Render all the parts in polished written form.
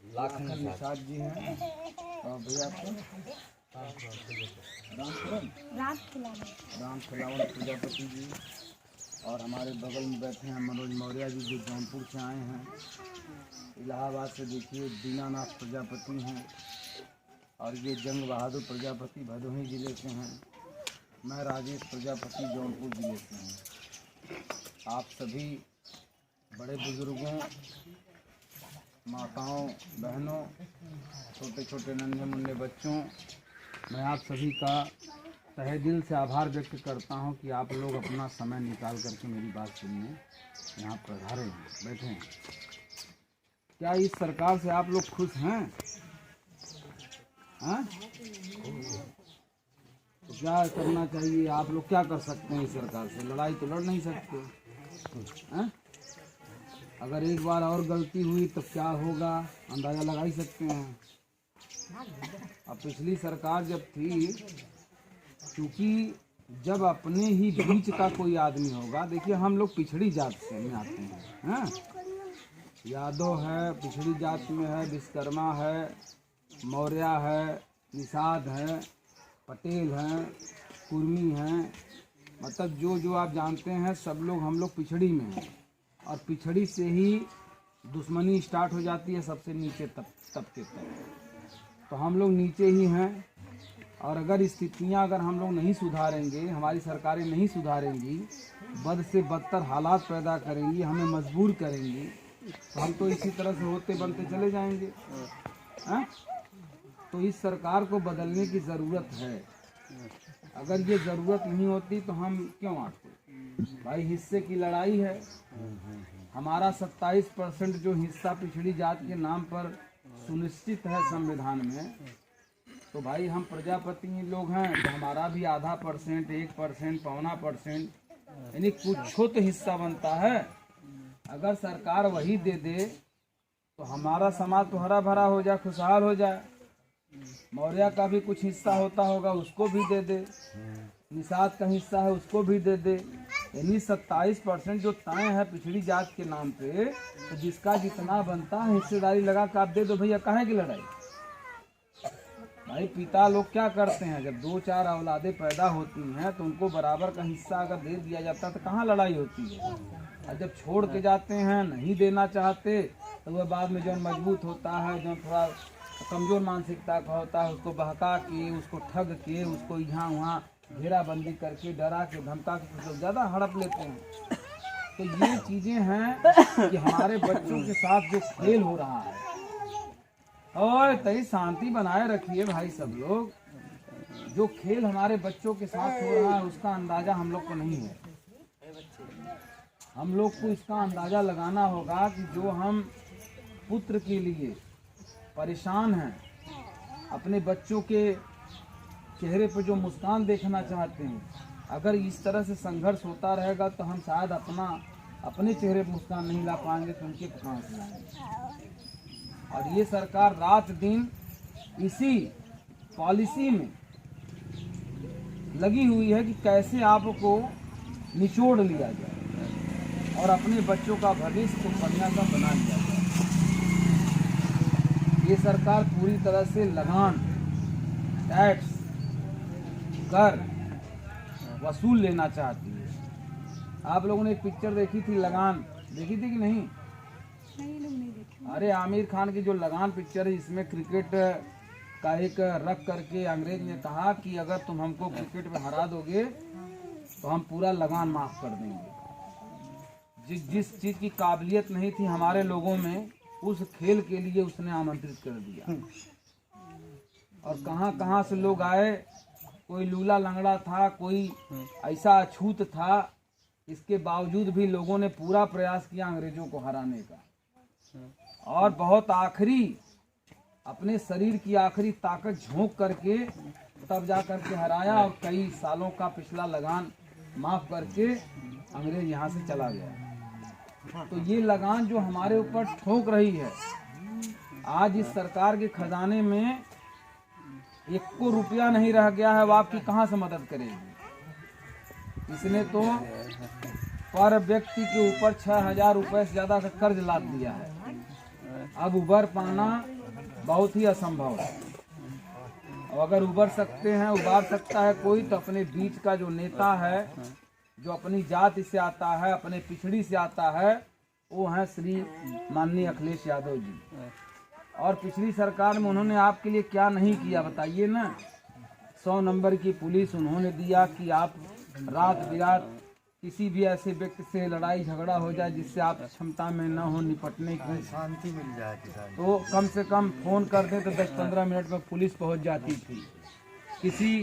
लाखन निषाद जी हैं और भैया राम खिलावन प्रजापति जी, और हमारे बगल में बैठे हैं मनोज मौर्य जी जो जौनपुर से आए हैं। इलाहाबाद से देखिए दीनानाथ प्रजापति हैं, और ये जंग बहादुर प्रजापति भदोही ज़िले से हैं। मैं राजेश प्रजापति जौनपुर ज़िले से हूँ। आप सभी बड़े बुजुर्गों, माताओं, बहनों, छोटे छोटे नन्हे मुन्ने बच्चों, मैं आप सभी का तहे दिल से आभार व्यक्त करता हूं कि आप लोग अपना समय निकाल करके मेरी बात सुनने यहाँ पधारे हैं, बैठे हैं। क्या इस सरकार से आप लोग खुश हैं? हाँ? तो क्या करना चाहिए? आप लोग क्या कर सकते हैं? इस सरकार से लड़ाई तो लड़ नहीं सकते। हाँ? अगर एक बार और गलती हुई तो क्या होगा अंदाज़ा लगा ही सकते हैं। अब पिछली सरकार जब थी, क्योंकि जब अपने ही बीच का कोई आदमी होगा, देखिए हम लोग पिछड़ी जात से में आते हैं, हाँ? यादव है, पिछड़ी जात में है, विश्वकर्मा है, मौर्य है, निषाद है, पटेल हैं, कुर्मी हैं, मतलब जो जो आप जानते हैं सब लोग हम लोग पिछड़ी में हैं। और पिछड़ी से ही दुश्मनी स्टार्ट हो जाती है सबसे नीचे तबके तक। तो हम लोग नीचे ही हैं, और अगर स्थितियां अगर हम लोग नहीं सुधारेंगे, हमारी सरकारें नहीं सुधारेंगी, बद से बदतर हालात पैदा करेंगी, हमें मजबूर करेंगी, तो हम तो इसी तरह से होते बनते चले जाएंगे। हाँ? तो इस सरकार को बदलने की ज़रूरत है। अगर ये ज़रूरत नहीं होती तो हम क्यों आते? भाई हिस्से की लड़ाई है। हमारा 27% जो हिस्सा पिछड़ी जात के नाम पर सुनिश्चित है संविधान में, तो भाई हम प्रजापति लोग हैं, तो हमारा भी आधा %, 1%, 0.25%, यानी कुछ तो हिस्सा बनता है। अगर सरकार वही दे दे तो हमारा समाज तो हरा भरा हो जाए, खुशहाल हो जाए। मौर्य का भी कुछ हिस्सा होता होगा, उसको भी दे दे। निषाद का हिस्सा है, उसको भी दे दे। यानी 27% जो तय है पिछड़ी जात के नाम पे, तो जिसका जितना बनता है हिस्सेदारी लगा कर आप दे दो भैया, काहे की लड़ाई? भाई पिता लोग क्या करते हैं, जब 2-4 औलादे पैदा होती हैं तो उनको बराबर का हिस्सा अगर दे दिया जाता है तो कहाँ लड़ाई होती है। और जब छोड़ के जाते हैं, नहीं देना चाहते, तो वह बाद में जो मजबूत होता है, जो थोड़ा कमज़ोर मानसिकता का होता है, उसको बहका के, उसको ठग के, उसको यहाँ वहाँ घेराबंदी करके, डरा के, धमका के कुछ लोग ज़्यादा हड़प लेते हैं। तो ये चीज़ें हैं कि हमारे बच्चों के साथ जो खेल हो रहा है, और तई शांति बनाए रखिए भाई सब लोग। जो खेल हमारे बच्चों के साथ हो रहा है उसका अंदाज़ा हम लोग को नहीं है। हम लोग को इसका अंदाज़ा लगाना होगा कि जो हम पुत्र के लिए परेशान हैं, अपने बच्चों के चेहरे पर जो मुस्कान देखना चाहते हैं, अगर इस तरह से संघर्ष होता रहेगा तो हम शायद अपने चेहरे पर मुस्कान नहीं ला पाएंगे, तो उनके कहाँ से लाएंगे। और ये सरकार रात दिन इसी पॉलिसी में लगी हुई है कि कैसे आपको निचोड़ लिया जाए और अपने बच्चों का भविष्य को बढ़िया सा बना लिया जाए। ये सरकार पूरी तरह से लगान, टैक्स, कर वसूल लेना चाहती है। आप लोगों ने एक पिक्चर देखी थी लगान, देखी थी कि नहीं? अरे आमिर खान की जो लगान पिक्चर है, इसमें क्रिकेट का एक रख करके अंग्रेज ने कहा कि अगर तुम हमको क्रिकेट में हरा दोगे तो हम पूरा लगान माफ कर देंगे। जिस चीज़ की काबिलियत नहीं थी हमारे लोगों में, उस खेल के लिए उसने आमंत्रित कर दिया। और कहाँ कहाँ से लोग आए, कोई लूला लंगड़ा था, कोई ऐसा अछूत था, इसके बावजूद भी लोगों ने पूरा प्रयास किया अंग्रेजों को हराने का। और बहुत आखिरी अपने शरीर की आखिरी ताकत झोंक करके तब जा करके हराया, और कई सालों का पिछला लगान माफ करके अंग्रेज यहाँ से चला गया। तो ये लगान जो हमारे ऊपर ठोक रही है, आज इस सरकार के खजाने में 1 रुपया नहीं रह गया है, वो आपकी कहाँ से मदद करेगी? इसने तो पर व्यक्ति के ऊपर 6,000 रुपए से ज्यादा का कर्ज लाद दिया है। अब उबर पाना बहुत ही असंभव है। और अगर उबर सकता है कोई, तो अपने बीच का जो नेता है, जो अपनी जाति से आता है, अपने पिछड़ी से आता है, वो है श्री माननीय अखिलेश यादव जी। और पिछली सरकार में उन्होंने आपके लिए क्या नहीं किया बताइए ना। 100 नंबर की पुलिस उन्होंने दिया कि आप रात बिरात किसी भी ऐसे व्यक्ति से लड़ाई झगड़ा हो जाए जिससे आप क्षमता में न हो निपटने की, शांति मिल जाए, तो कम से कम फोन कर दे तो 10-15 मिनट में पुलिस पहुंच जाती थी। किसी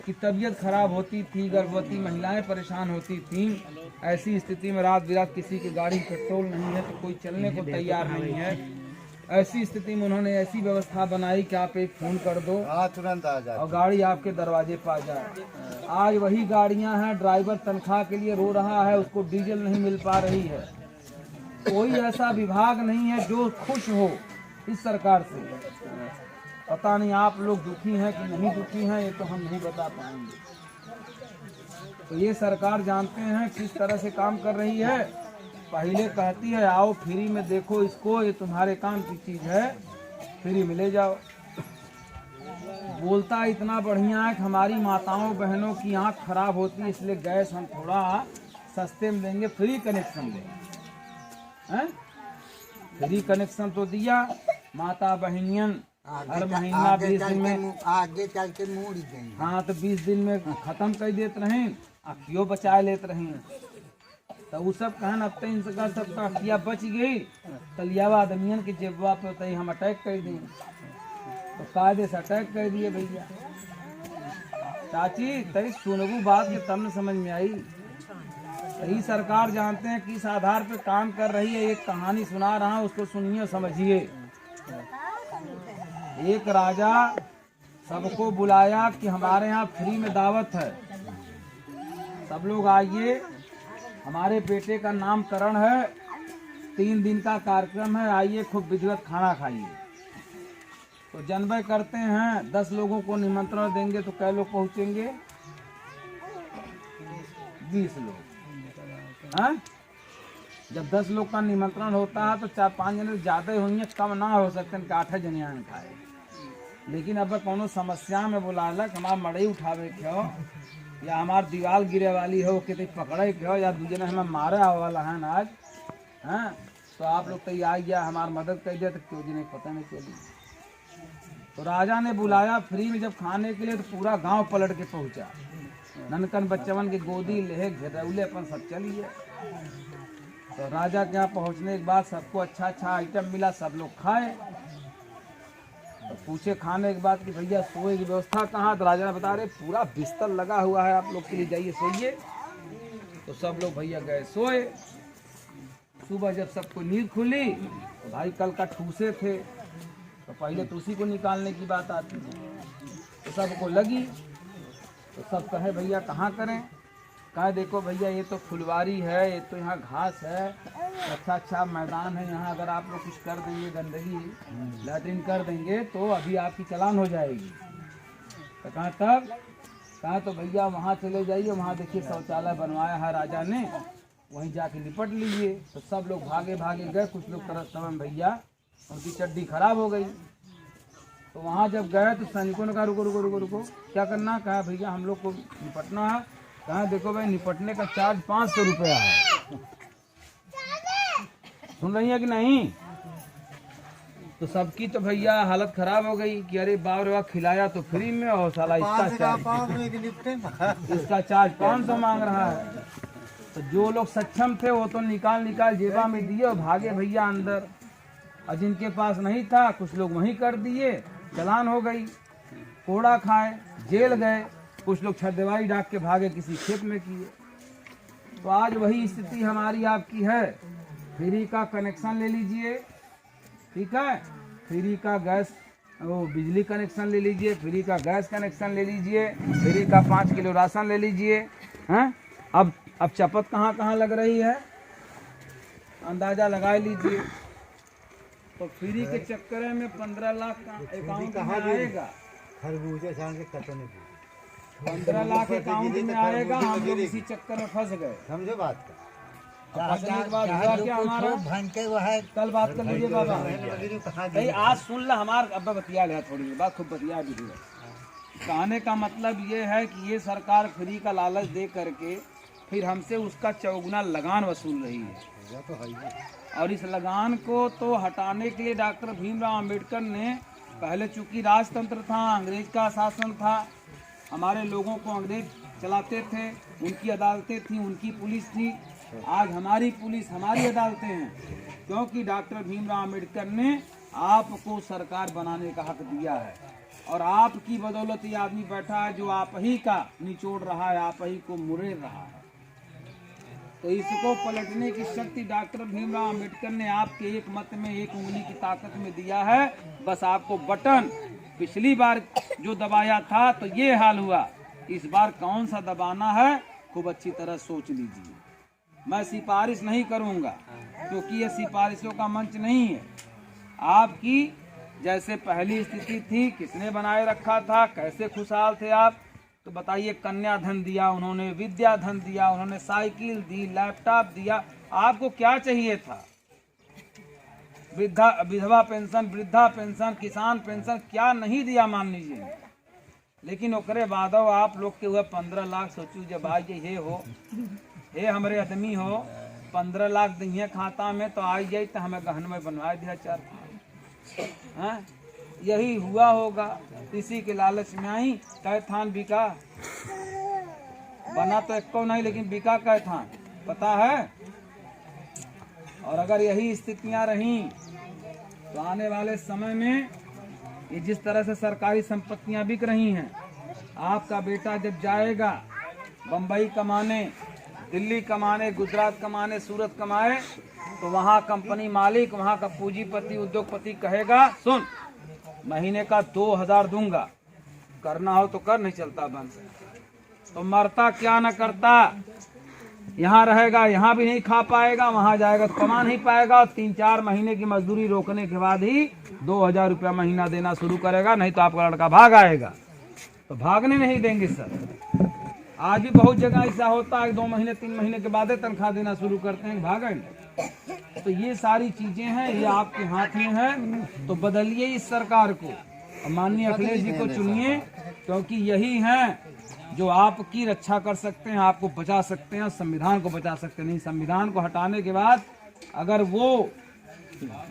की तबीयत खराब होती थी, गर्भवती महिलाएं परेशान होती थी, ऐसी स्थिति में रात बिरात किसी की गाड़ी पेट्रोल नहीं है तो कोई चलने को तैयार नहीं है, ऐसी स्थिति में उन्होंने ऐसी व्यवस्था बनाई कि आप एक फोन कर दो तुरंत आ जाए और गाड़ी आपके दरवाजे पर आ जाए। आज वही गाड़ियां हैं, ड्राइवर तनख्वाह के लिए रो रहा है, उसको डीजल नहीं मिल पा रही है। कोई ऐसा विभाग नहीं है जो खुश हो इस सरकार से। पता नहीं आप लोग दुखी हैं कि नहीं दुखी हैं, ये तो हम नहीं बता पाएंगे। तो ये सरकार जानते हैं किस तरह से काम कर रही है। पहले कहती है आओ फ्री में देखो इसको, ये तुम्हारे काम की चीज है, फ्री में ले जाओ। बोलता इतना बढ़िया है कि हमारी माताओं बहनों की आंख खराब होती है, इसलिए गैस हम थोड़ा सस्ते में देंगे, फ्री कनेक्शन देंगे। हैं? फ्री कनेक्शन तो दिया, माता बहनियन हर महीना 20 दिन में आगे चल के मोड़ देंगे। हाँ तो 20 दिन में खत्म कर देते रहे, अखियों बचा लेते रहे। तो वो सब कहन अब तक इनका सबका अखिया बच गई, तलियावा आदमियन के जेबवा पे तई हम अटैक कर दें, तो कायदे से अटैक कर दिए भैया। चाची तई सुनबू बात के तब न समझ में आई। यही सरकार जानते हैं किस आधार पे काम कर रही है। एक कहानी सुना रहा हूँ, उसको सुनिए और समझिए। एक राजा सबको बुलाया कि हमारे यहाँ फ्री में दावत है, सब लोग आइए, हमारे बेटे का नामकरण है, 3 दिन का कार्यक्रम है, आइए खूब विधिवत खाना खाइए। तो जनबय करते हैं 10 लोगों को निमंत्रण देंगे तो कै लोग पहुंचेंगे? 20 लोग। हाँ? जब 10 लोग का निमंत्रण होता है तो 4-5 जने ज्यादा ही होंगे, कम ना हो सकते हैं कि 8 जने आन खाए। लेकिन अब कोनो समस्या में बुलालक, हमार मड़ई उठावे के हो या हमार दीवार गिरे वाली हो कि पकड़े के हो या दूसरे हमें मारे वाला है आज, हाँ, तो आप लोग तैयार गया हमार मदद कर दिया, तो क्यों जी नहीं पता नहीं चली। तो राजा ने बुलाया फ्री में जब खाने के लिए, तो पूरा गांव पलट के पहुंचा, ननकन बच्चवन के गोदी ले घेरौले अपन सब चलिए। तो राजा के यहाँ पहुंचने के बाद सबको अच्छा अच्छा आइटम मिला, सब लोग खाए। तो पूछे खाने के बाद कि भैया सोए की व्यवस्था कहाँ? तो राजा ने बता रहे पूरा बिस्तर लगा हुआ है, आप लोग के लिए जाइए सोइए। तो सब लोग भैया गए सोए। सुबह जब सबको नींद खुली तो भाई कल का ठूसे थे, तो पहले तो उसी को निकालने की बात आती है। तो सबको लगी, तो सब कहे भैया कहाँ करें? कहा देखो भैया ये तो फुलवारी है, ये तो यहाँ घास है, अच्छा अच्छा मैदान है, यहाँ अगर आप लोग कुछ कर देंगे, गंदगी लैट्रिन कर देंगे तो अभी आपकी चालान हो जाएगी। तो कहा तब? कहा तो भैया वहाँ चले जाइए, वहाँ देखिए शौचालय बनवाया है राजा ने, वहीं जाके निपट लीजिए। तो सब लोग भागे भागे गए, कुछ लोग तरह समय भैया उनकी चड्डी खराब हो गई। तो वहाँ जब गए तो सैनिकों ने कहा रुको रुको रुको रुको, क्या करना? कहा भैया हम लोग को निपटना है। कहा देखो भाई निपटने का चार्ज 500 रुपया है, सुन रही है कि नहीं? तो सबकी तो भैया हालत खराब हो गई कि अरे बाप रे बाप, खिलाया तो फ्री में और साला इसका चार्ज 500 मांग रहा है। तो जो लोग सक्षम थे वो तो निकाल जेबा में दिए और भागे भैया अंदर, और जिनके पास नहीं था कुछ लोग वहीं कर दिए, चालान हो गई, कोड़ा खाए, जेल गए, कुछ लोग छरदवाई डाक के भागे, किसी खेत में किए। तो आज वही स्थिति हमारी आपकी है। फ्री का कनेक्शन ले लीजिए, ठीक है, फ्री का गैस वो बिजली कनेक्शन ले लीजिए, फ्री का गैस कनेक्शन ले लीजिए, फ्री का 5 किलो राशन ले लीजिए। हैं? अब चपत कहाँ कहाँ लग रही है अंदाजा लगा लीजिए। तो फ्री के चक्कर में 15 लाख का अकाउंट में आएगा, खरबूजे छान के कटने 15 लाख अकाउंट में आएगा। हम लोग इसी चक्कर में फंस गए, समझो बात का। फंसने के बाद हुआ क्या हमारा? भन के वो है कल बात कर लीजिए बाबा। कहाँ भाई आज सुन ला हमार अब बतिया ले थोड़ी देर बाद खूब बतिया भी दिया। कहने का मतलब ये है कि ये सरकार फ्री का लालच दे करके फिर हमसे उसका चौगुना लगान वसूल रही है। तो है और इस लगान को तो हटाने के लिए डॉक्टर भीमराव अंबेडकर ने पहले चूंकि राजतंत्र था, अंग्रेज का शासन था, हमारे लोगों को अंग्रेज चलाते थे, उनकी अदालतें थी, उनकी पुलिस थी। आज हमारी पुलिस, हमारी अदालतें हैं, क्योंकि डॉक्टर भीमराव अंबेडकर ने आपको सरकार बनाने का हक दिया है। और आपकी बदौलत ये आदमी बैठा है जो आप ही का निचोड़ रहा है, आप ही को मुरेर रहा है। तो इसको पलटने की शक्ति डॉक्टर भीमराव अंबेडकर ने आपके एक मत में, एक उंगली की ताकत में दिया है। बस आपको बटन पिछली बार जो दबाया था तो ये हाल हुआ, इस बार कौन सा दबाना है खूब अच्छी तरह सोच लीजिए। मैं सिफारिश नहीं करूंगा क्योंकि ये सिफारिशों का मंच नहीं है। आपकी जैसे पहली स्थिति थी, किसने बनाए रखा था, कैसे खुशहाल थे आप, तो बताइए। कन्या धन दिया उन्होंने, विद्या धन दिया उन्होंने, साइकिल दी, लैपटॉप दिया, आपको क्या चाहिए था? विधवा पेंशन, वृद्धा पेंशन, किसान पेंशन क्या नहीं दिया मान लीजिए। लेकिन ओकरे बाद आप लोग के हुए 15 लाख। सोचू जब आज ये हो, हे हमारे आदमी हो, 15 लाख दिए खाता में तो आई जाए तो हमें गहन में बनवा दिया 4 हाँ? यही हुआ होगा। इसी के लालच में आई कै थान बिका, बना तो एक नहीं लेकिन बिका कै थान, पता है। और अगर यही स्थितियां रहीं तो आने वाले समय में ये जिस तरह से सरकारी संपत्तियां बिक रही हैं, आपका बेटा जब जाएगा बम्बई कमाने, दिल्ली कमाने, गुजरात कमाने, सूरत कमाए, तो वहाँ कंपनी मालिक, वहाँ का पूंजीपति, उद्योगपति कहेगा सुन महीने का 2000 दूंगा, करना हो तो कर, नहीं चलता बंद। तो मरता क्या न करता, यहाँ रहेगा, यहाँ भी नहीं खा पाएगा, वहाँ जाएगा तो कमा नहीं पाएगा। और 3-4 महीने की मजदूरी रोकने के बाद ही 2000 रुपया महीना देना शुरू करेगा, नहीं तो आपका लड़का भाग आएगा। तो भागने नहीं देंगे सर। आज भी बहुत जगह ऐसा होता है, 2 महीने 3 महीने के बाद तनख्वाह देना शुरू करते हैं, भागेंगे। तो ये सारी चीजें हैं, ये आपके हाथ में है। तो बदलिए इस सरकार को, माननीय अखिलेश जी को चुनिए, क्योंकि यही हैं जो आपकी रक्षा कर सकते हैं, आपको बचा सकते हैं, संविधान को बचा सकते हैं। नहीं, संविधान को हटाने के बाद अगर वो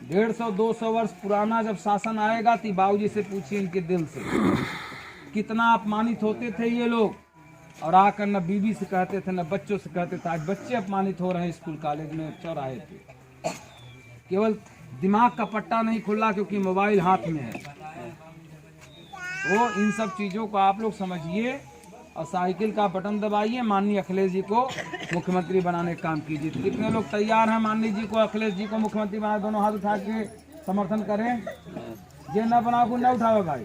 150-200 वर्ष पुराना जब शासन आएगा तो बाबूजी से पूछिए इनके दिल से कितना अपमानित होते थे ये लोग। और आकर न बीवी से कहते थे, न बच्चों से कहते थे। आज बच्चे अपमानित हो रहे हैं स्कूल कॉलेज में, चौराहे पे। केवल दिमाग का पट्टा नहीं खुला क्योंकि मोबाइल हाथ में है। तो इन सब चीज़ों को आप लोग समझिए और साइकिल का बटन दबाइए, माननीय अखिलेश जी को मुख्यमंत्री बनाने का काम कीजिए। तो कितने लोग तैयार हैं माननीय जी को, अखिलेश जी को मुख्यमंत्री बना? दोनों हाथ उठा के समर्थन करें। जे न बना को न उठाओ भाई,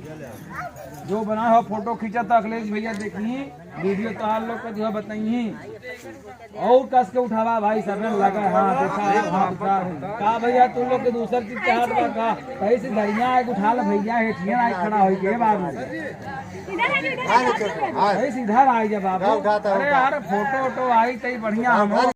जो बना हो फोटो खींचा था अखिलेश भैया देखिए, वीडियो तो आप लोग को जो बताइए और कस के उठावा भाई, सब लगा हाथ उठा का भैया तुम लोग के दूसर चीज के हाथ में का कहीं से धरिया आए उठा लो भैया, हेठिया आए खड़ा हो के बाबू इधर आई जब आप। अरे यार फोटो वोटो आई तई बढ़िया।